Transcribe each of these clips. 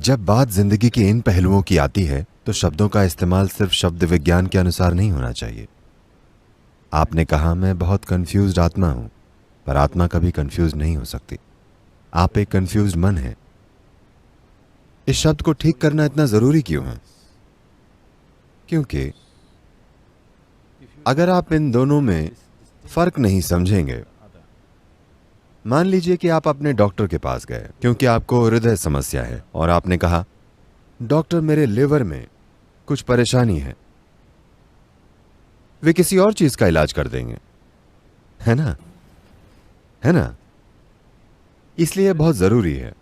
जब बात जिंदगी के इन पहलुओं की आती है तो शब्दों का इस्तेमाल सिर्फ शब्द विज्ञान के अनुसार नहीं होना चाहिए। आपने कहा मैं बहुत कंफ्यूज्ड आत्मा हूं, पर आत्मा कभी कंफ्यूज नहीं हो सकती। आप एक कंफ्यूज्ड मन है। इस शब्द को ठीक करना इतना जरूरी क्यों है? क्योंकि अगर आप इन दोनों में फर्क नहीं समझेंगे, मान लीजिए कि आप अपने डॉक्टर के पास गए क्योंकि आपको हृदय समस्या है और आपने कहा डॉक्टर मेरे लिवर में कुछ परेशानी है। वे किसी और चीज का इलाज कर देंगे, है ना? है ना? इसलिए बहुत जरूरी है।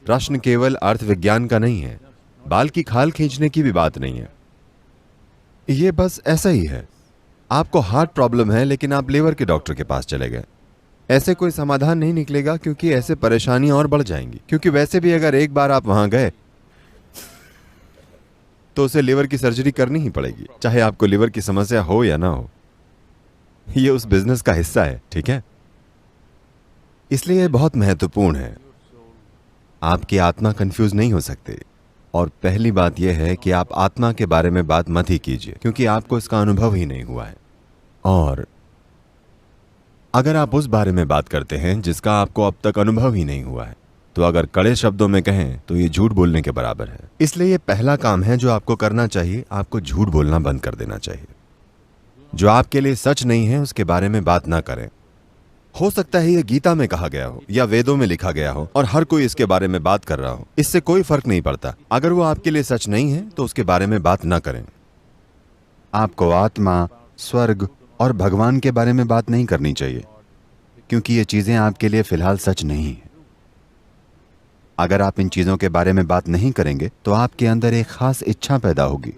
प्रश्न केवल अर्थ विज्ञान का नहीं है, बाल की खाल खींचने की भी बात नहीं है। यह बस ऐसा ही है। आपको हार्ट प्रॉब्लम है लेकिन आप लिवर के डॉक्टर के पास चले गए। ऐसे कोई समाधान नहीं निकलेगा क्योंकि ऐसे परेशानियां और बढ़ जाएंगी। क्योंकि वैसे भी अगर एक बार आप वहां गए तो उसे लिवर की सर्जरी करनी ही पड़ेगी, चाहे आपको लिवर की समस्या हो या ना हो। यह उस बिजनेस का हिस्सा है, ठीक है? इसलिए बहुत महत्वपूर्ण है। आपकी आत्मा कंफ्यूज नहीं हो सकती। और पहली बात यह है कि आप आत्मा के बारे में बात मत ही कीजिए क्योंकि आपको इसका अनुभव ही नहीं हुआ है। और अगर आप उस बारे में बात करते हैं जिसका आपको अब तक अनुभव ही नहीं हुआ है, तो अगर कड़े शब्दों में कहें तो ये झूठ बोलने के बराबर है। इसलिए ये पहला काम है जो आपको करना चाहिए। आपको झूठ बोलना बंद कर देना चाहिए। जो आपके लिए सच नहीं है उसके बारे में बात ना करें। हो सकता है ये गीता में कहा गया हो या वेदों में लिखा गया हो और हर कोई इसके बारे में बात कर रहा हो, इससे कोई फर्क नहीं पड़ता। अगर वो आपके लिए सच नहीं है तो उसके बारे में बात ना करें। आपको आत्मा, स्वर्ग और भगवान के बारे में बात नहीं करनी चाहिए क्योंकि ये चीजें आपके लिए फिलहाल सच नहीं है। अगर आप इन चीजों के बारे में बात नहीं करेंगे तो आपके अंदर एक खास इच्छा पैदा होगी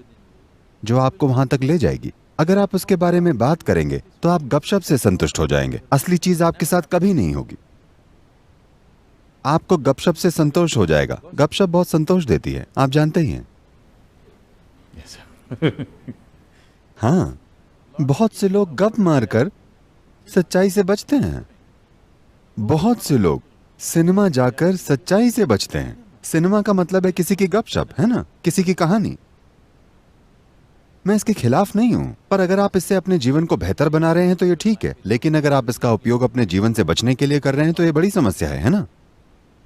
जो आपको वहां तक ले जाएगी। अगर आप उसके बारे में बात करेंगे तो आप गपशप से संतुष्ट हो जाएंगे। असली चीज आपके साथ कभी नहीं होगी। आपको गपशप से संतोष हो जाएगा। गपशप बहुत संतोष देती है, आप जानते ही हैं। हाँ, बहुत से लोग गप मारकर सच्चाई से बचते हैं। बहुत से लोग सिनेमा जाकर सच्चाई से बचते हैं। सिनेमा का मतलब है किसी की गपशप, है ना? किसी की कहानी। मैं इसके खिलाफ नहीं हूं, पर अगर आप इससे अपने जीवन को बेहतर बना रहे हैं तो ये ठीक है। लेकिन अगर आप इसका उपयोग अपने जीवन से बचने के लिए कर रहे हैं तो ये बड़ी समस्या है ना?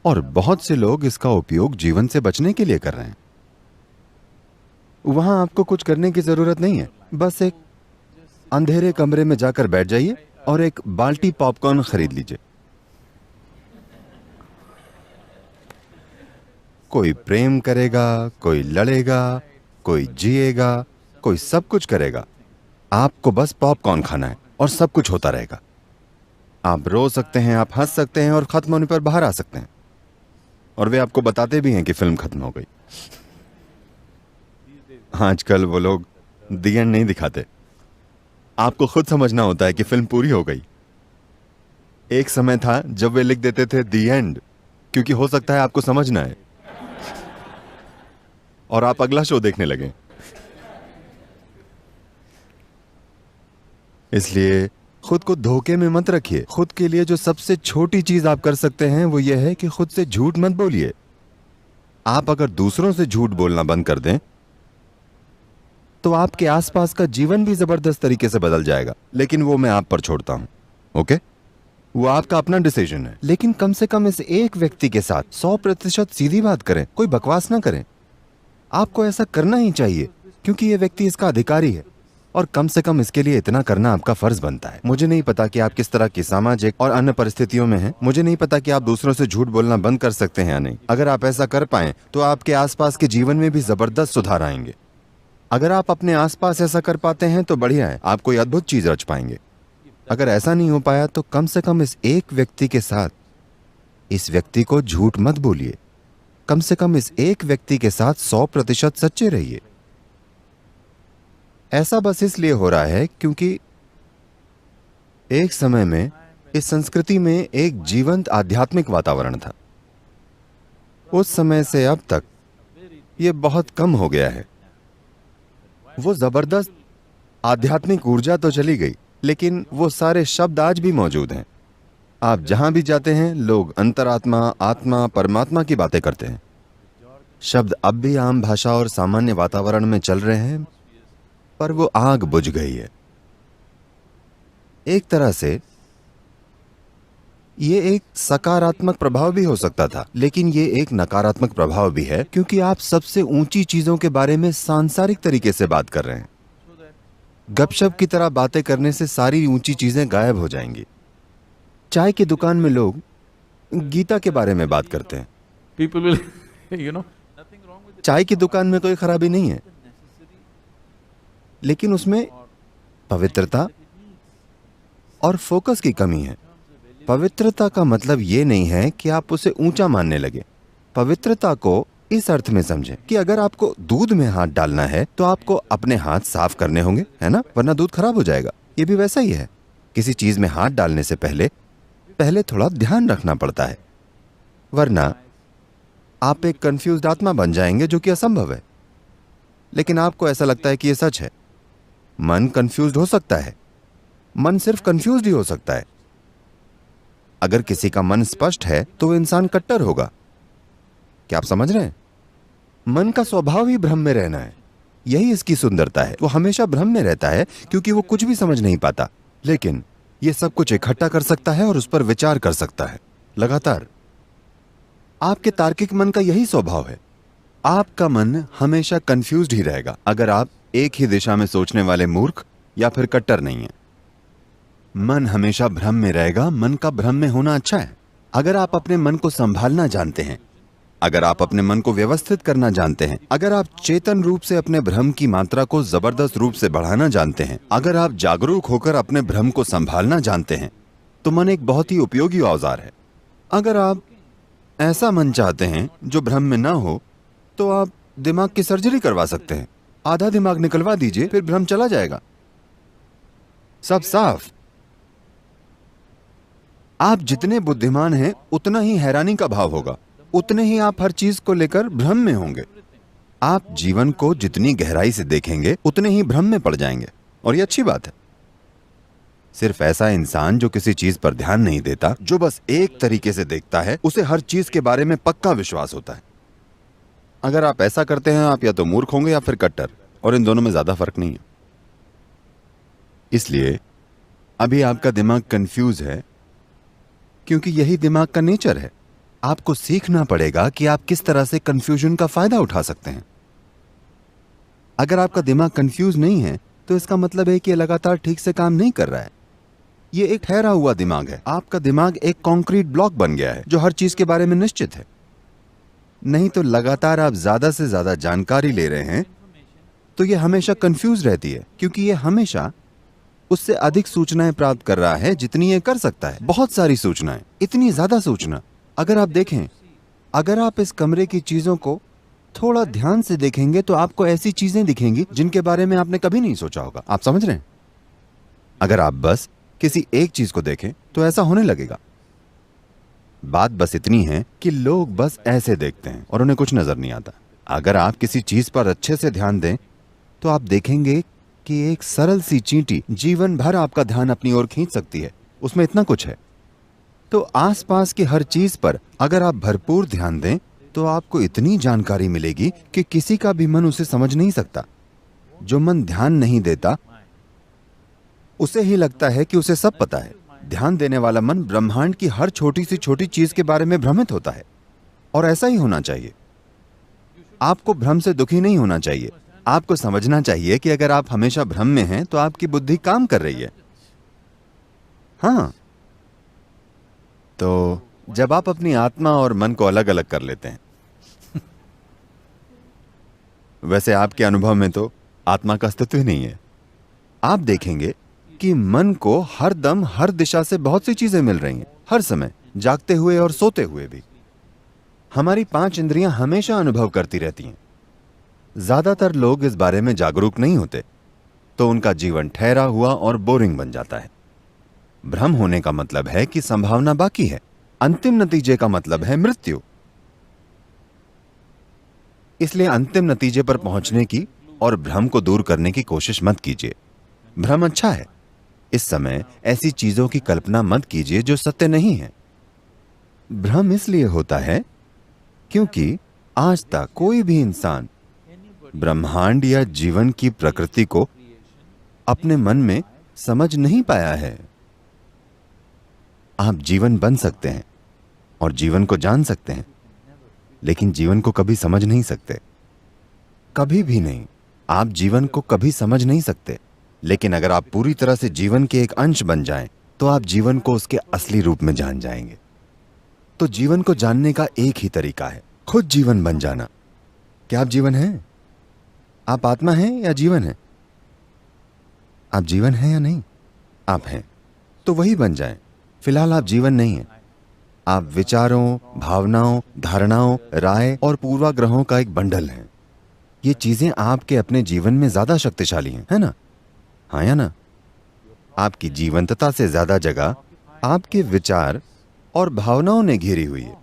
और बहुत से लोग इसका उपयोग जीवन से बचने के लिए कर रहे हैं। वहां आपको कुछ करने की जरूरत नहीं है। बस एक अंधेरे कमरे में जाकर बैठ जाइए और एक बाल्टी पॉपकॉर्न खरीद लीजिए। कोई प्रेम करेगा, कोई लड़ेगा, कोई जिएगा, कोई सब कुछ करेगा। आपको बस पॉपकॉर्न खाना है और सब कुछ होता रहेगा। आप रो सकते हैं, आप हंस सकते हैं और खत्म होने पर बाहर आ सकते हैं। और वे आपको बताते भी हैं कि फिल्म खत्म हो गई। आजकल वो लोग दी एंड नहीं दिखाते। आपको खुद समझना होता है कि फिल्म पूरी हो गई। एक समय था जब वे लिख देते थे दी एंड, क्योंकि हो सकता है आपको समझना है और आप अगला शो देखने लगे। इसलिए खुद को धोखे में मत रखिए। खुद के लिए जो सबसे छोटी चीज आप कर सकते हैं वो यह है कि खुद से झूठ मत बोलिए। आप अगर दूसरों से झूठ बोलना बंद कर दें तो आपके आसपास का जीवन भी जबरदस्त तरीके से बदल जाएगा। लेकिन वो मैं आप पर छोड़ता हूं, ओके? वो आपका अपना डिसीजन है। लेकिन कम से कम इस एक व्यक्ति के साथ 100% सीधी बात करें, कोई बकवास ना करें। आपको ऐसा करना ही चाहिए क्योंकि ये व्यक्ति इसका अधिकारी है और कम से कम इसके लिए इतना करना आपका फर्ज बनता है। मुझे नहीं पता कि आप किस तरह की सामाजिक और अन्य परिस्थितियों में हैं। मुझे नहीं पता कि आप दूसरों से झूठ बोलना बंद कर सकते हैं या नहीं। अगर आप ऐसा कर पाएं तो आपके आसपास के जीवन में भी जबरदस्त सुधार आएंगे। अगर आप अपने आसपास ऐसा कर पाते हैं तो बढ़िया है, आप कोई अद्भुत चीज रच पाएंगे। अगर ऐसा नहीं हो पाया तो कम से कम इस एक व्यक्ति के साथ इस व्यक्ति को झूठ मत बोलिए। कम से कम इस एक व्यक्ति के साथ 100% सच्चे रहिए। ऐसा बस इसलिए हो रहा है क्योंकि एक समय में इस संस्कृति में एक जीवंत आध्यात्मिक वातावरण था। उस समय से अब तक यह बहुत कम हो गया है। वो जबरदस्त आध्यात्मिक ऊर्जा तो चली गई, लेकिन वो सारे शब्द आज भी मौजूद हैं। आप जहां भी जाते हैं लोग अंतरात्मा, आत्मा, परमात्मा की बातें करते हैं। शब्द अब भी आम भाषा और सामान्य वातावरण में चल रहे हैं, पर वो आग बुझ गई है। एक तरह से ये एक सकारात्मक प्रभाव भी हो सकता था, लेकिन ये एक नकारात्मक प्रभाव भी है, क्योंकि आप सबसे ऊंची चीजों के बारे में सांसारिक तरीके से बात कर रहे हैं। गपशप की तरह बातें करने से सारी ऊंची चीजें गायब हो जाएंगी। चाय की दुकान में लोग गीता के बारे में बात करते हैं। People will, you know, चाय की दुकान में कोई खराबी नहीं है, लेकिन उसमें पवित्रता और फोकस की कमी है। पवित्रता का मतलब ये नहीं है कि आप उसे ऊंचा मानने लगे। पवित्रता को इस अर्थ में समझें कि अगर आपको दूध में हाथ डालना है तो आपको अपने हाथ साफ करने होंगे, है ना, वरना दूध खराब हो जाएगा। ये भी वैसा ही है। किसी चीज में हाथ डालने से पहले थोड़ा ध्यान रखना पड़ता है, वरना आप एक कंफ्यूज्ड आत्मा बन जाएंगे, जो कि असंभव है। लेकिन आपको ऐसा लगता है कि यह सच है। मन कंफ्यूज्ड हो सकता है, मन सिर्फ कंफ्यूज्ड ही हो सकता है। अगर किसी का मन स्पष्ट है तो वो इंसान कट्टर होगा। क्या आप समझ रहे हैं? मन का स्वभाव ही भ्रम में रहना है। यही इसकी सुंदरता है। वो हमेशा भ्रम में रहता है क्योंकि वो कुछ भी समझ नहीं पाता, लेकिन ये सब कुछ इकट्ठा कर सकता है और उस पर विचार कर सकता है लगातार। आपके तार्किक मन का यही स्वभाव है। आपका मन हमेशा कंफ्यूज्ड ही रहेगा अगर आप एक ही दिशा में सोचने वाले मूर्ख या फिर कट्टर नहीं है। मन हमेशा भ्रम में रहेगा। मन का भ्रम में होना अच्छा है। अगर आप अपने मन को संभालना जानते हैं, अगर आप अपने मन को व्यवस्थित करना जानते हैं, अगर आप चेतन रूप से अपने भ्रम की मात्रा को जबरदस्त रूप से बढ़ाना जानते हैं, अगर आप जागरूक होकर अपने भ्रम को संभालना जानते हैं, तो मन एक बहुत ही उपयोगी औजार है। अगर आप ऐसा मन चाहते हैं जो भ्रम में ना हो, तो आप दिमाग की सर्जरी करवा सकते हैं। आधा दिमाग निकलवा दीजिए, फिर भ्रम चला जाएगा, सब साफ। आप जितने बुद्धिमान हैं उतना ही हैरानी का भाव होगा, उतने ही आप हर चीज को लेकर भ्रम में होंगे। आप जीवन को जितनी गहराई से देखेंगे उतने ही भ्रम में पड़ जाएंगे, और ये अच्छी बात है। सिर्फ ऐसा इंसान जो किसी चीज पर ध्यान नहीं देता, जो बस एक तरीके से देखता है, उसे हर चीज के बारे में पक्का विश्वास होता है। अगर आप ऐसा करते हैं, आप या तो मूर्ख होंगे या फिर कट्टर, और इन दोनों में ज्यादा फर्क नहीं है। इसलिए अभी आपका दिमाग कंफ्यूज है, क्योंकि यही दिमाग का नेचर है। आपको सीखना पड़ेगा कि आप किस तरह से कंफ्यूजन का फायदा उठा सकते हैं। अगर आपका दिमाग कंफ्यूज नहीं है, तो इसका मतलब है कि यह लगातार ठीक से काम नहीं कर रहा है। यह एक ठहरा हुआ दिमाग है। आपका दिमाग एक कंक्रीट ब्लॉक बन गया है जो हर चीज के बारे में निश्चित है। नहीं तो लगातार आप ज्यादा से ज्यादा जानकारी ले रहे हैं, तो यह हमेशा कंफ्यूज रहती है, क्योंकि यह हमेशा उससे अधिक सूचनाएं प्राप्त कर रहा है जितनी ये कर सकता है। बहुत सारी सूचनाएं, इतनी ज्यादा सूचना। अगर आप देखें, अगर आप इस कमरे की चीजों को थोड़ा ध्यान से देखेंगे तो आपको ऐसी चीजें दिखेंगी जिनके बारे में आपने कभी नहीं सोचा होगा। आप समझ रहे हैं? अगर आप बस किसी एक चीज को देखें तो ऐसा होने लगेगा। बात बस इतनी है कि लोग बस ऐसे देखते हैं और उन्हें कुछ नजर नहीं आता। अगर आप किसी चीज पर अच्छे से ध्यान दें तो आप देखेंगे कि एक सरल सी चींटी जीवन भर आपका ध्यान अपनी ओर खींच सकती है। उसमें इतना कुछ है। तो आसपास की हर चीज पर अगर आप भरपूर ध्यान दें तो आपको इतनी जानकारी मिलेगी कि किसी का भी मन उसे समझ नहीं सकता। जो मन ध्यान नहीं देता, उसे ही लगता है कि उसे सब पता है। ध्यान देने वाला मन ब्रह्मांड की हर छोटी सी छोटी चीज के बारे में भ्रमित होता है, और ऐसा ही होना चाहिए। आपको भ्रम से दुखी नहीं होना चाहिए। आपको समझना चाहिए कि अगर आप हमेशा भ्रम में हैं तो आपकी बुद्धि काम कर रही है। हाँ, तो जब आप अपनी आत्मा और मन को अलग अलग कर लेते हैं वैसे आपके अनुभव में तो आत्मा का अस्तित्व ही नहीं है। आप देखेंगे कि मन को हर दम हर दिशा से बहुत सी चीजें मिल रही हैं, हर समय, जागते हुए और सोते हुए भी। हमारी 5 इंद्रियां हमेशा अनुभव करती रहती हैं। ज्यादातर लोग इस बारे में जागरूक नहीं होते, तो उनका जीवन ठहरा हुआ और बोरिंग बन जाता है। भ्रम होने का मतलब है कि संभावना बाकी है। अंतिम नतीजे का मतलब है मृत्यु। इसलिए अंतिम नतीजे पर पहुंचने की और भ्रम को दूर करने की कोशिश मत कीजिए। भ्रम अच्छा है, इस समय ऐसी चीजों की कल्पना मत कीजिए जो सत्य नहीं है। भ्रम इसलिए होता है क्योंकि आज तक कोई भी इंसान ब्रह्मांड या जीवन की प्रकृति को अपने मन में समझ नहीं पाया है। आप जीवन बन सकते हैं और जीवन को जान सकते हैं, लेकिन जीवन को कभी समझ नहीं सकते, कभी भी नहीं। आप जीवन को कभी समझ नहीं सकते, लेकिन अगर आप पूरी तरह से जीवन के एक अंश बन जाएं, तो आप जीवन को उसके असली रूप में जान जाएंगे। तो जीवन को जानने का एक ही तरीका है, खुद जीवन बन जाना। क्या आप जीवन हैं? आप आत्मा हैं या जीवन हैं? आप जीवन हैं या नहीं? आप हैं, तो वही बन जाएं। फिलहाल आप जीवन नहीं हैं। आप विचारों, भावनाओं, धारणाओं, राय और पूर्वाग्रहों का एक बंडल हैं। ये चीजें आपके अपने जीवन में ज्यादा शक्तिशाली हैं, है ना? हाँ या ना? आपकी जीवंतता से ज्यादा जगह आपके विचार और भावनाओं ने घेरी हुई है।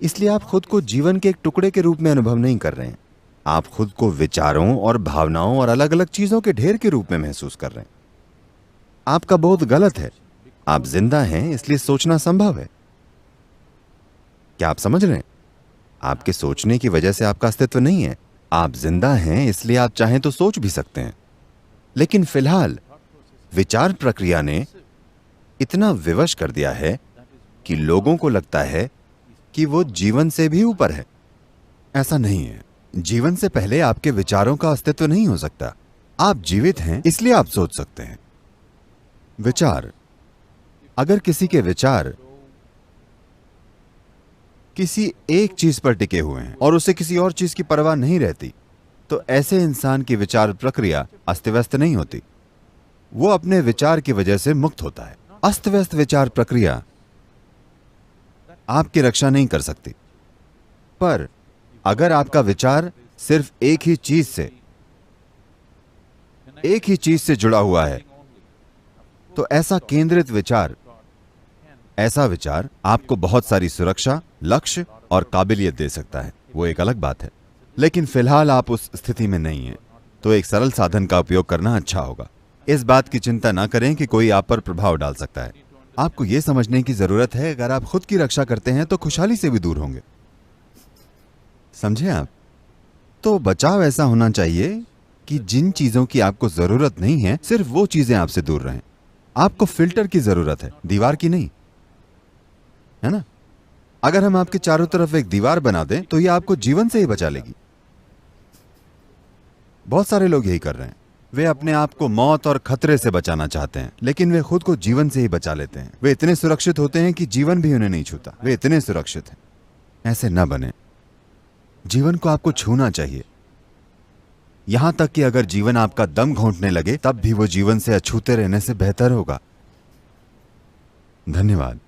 इसलिए आप खुद को जीवन के एक टुकड़े के रूप में अनुभव नहीं कर रहे हैं। आप खुद को विचारों और भावनाओं और अलग अलग चीजों के ढेर के रूप में महसूस कर रहे हैं। आपका बोध गलत है। आप जिंदा हैं, इसलिए सोचना संभव है। क्या आप समझ रहे हैं? आपके सोचने की वजह से आपका अस्तित्व नहीं है। आप जिंदा हैं, इसलिए आप चाहें तो सोच भी सकते हैं। लेकिन फिलहाल विचार प्रक्रिया ने इतना विवश कर दिया है कि लोगों को लगता है कि वो जीवन से भी ऊपर है। ऐसा नहीं है। जीवन से पहले आपके विचारों का अस्तित्व नहीं हो सकता। आप जीवित हैं, इसलिए आप सोच सकते हैं। विचार, अगर किसी के विचार किसी एक चीज पर टिके हुए हैं और उसे किसी और चीज की परवाह नहीं रहती, तो ऐसे इंसान की विचार प्रक्रिया अस्त व्यस्त नहीं होती। वो अपने विचार की वजह से मुक्त होता है। अस्त व्यस्त विचार प्रक्रिया आपकी रक्षा नहीं कर सकती। पर अगर आपका विचार सिर्फ एक ही चीज से जुड़ा हुआ है, तो ऐसा केंद्रित विचार, ऐसा विचार आपको बहुत सारी सुरक्षा, लक्ष्य और काबिलियत दे सकता है। वो एक अलग बात है। लेकिन फिलहाल आप उस स्थिति में नहीं हैं, तो एक सरल साधन का उपयोग करना अच्छा होगा। इस बात की चिंता ना करें कि कोई आप पर प्रभाव डाल सकता है। आपको यह समझने की जरूरत है, अगर आप खुद की रक्षा करते हैं तो खुशहाली से भी दूर होंगे। समझे आप? तो बचाव ऐसा होना चाहिए कि जिन चीजों की आपको जरूरत नहीं है, सिर्फ वो चीजें आपसे दूर रहें। आपको फिल्टर की जरूरत है, दीवार की नहीं, है ना? अगर हम आपके चारों तरफ एक दीवार बना दें, तो यह आपको जीवन से ही बचा लेगी। बहुत सारे लोग यही कर रहे हैं। वे अपने आप को मौत और खतरे से बचाना चाहते हैं, लेकिन वे खुद को जीवन से ही बचा लेते हैं। वे इतने सुरक्षित होते हैं कि जीवन भी उन्हें नहीं छूता। वे इतने सुरक्षित हैं। ऐसे न बने। जीवन को आपको छूना चाहिए। यहां तक कि अगर जीवन आपका दम घोंटने लगे, तब भी वो जीवन से अछूते रहने से बेहतर होगा। धन्यवाद।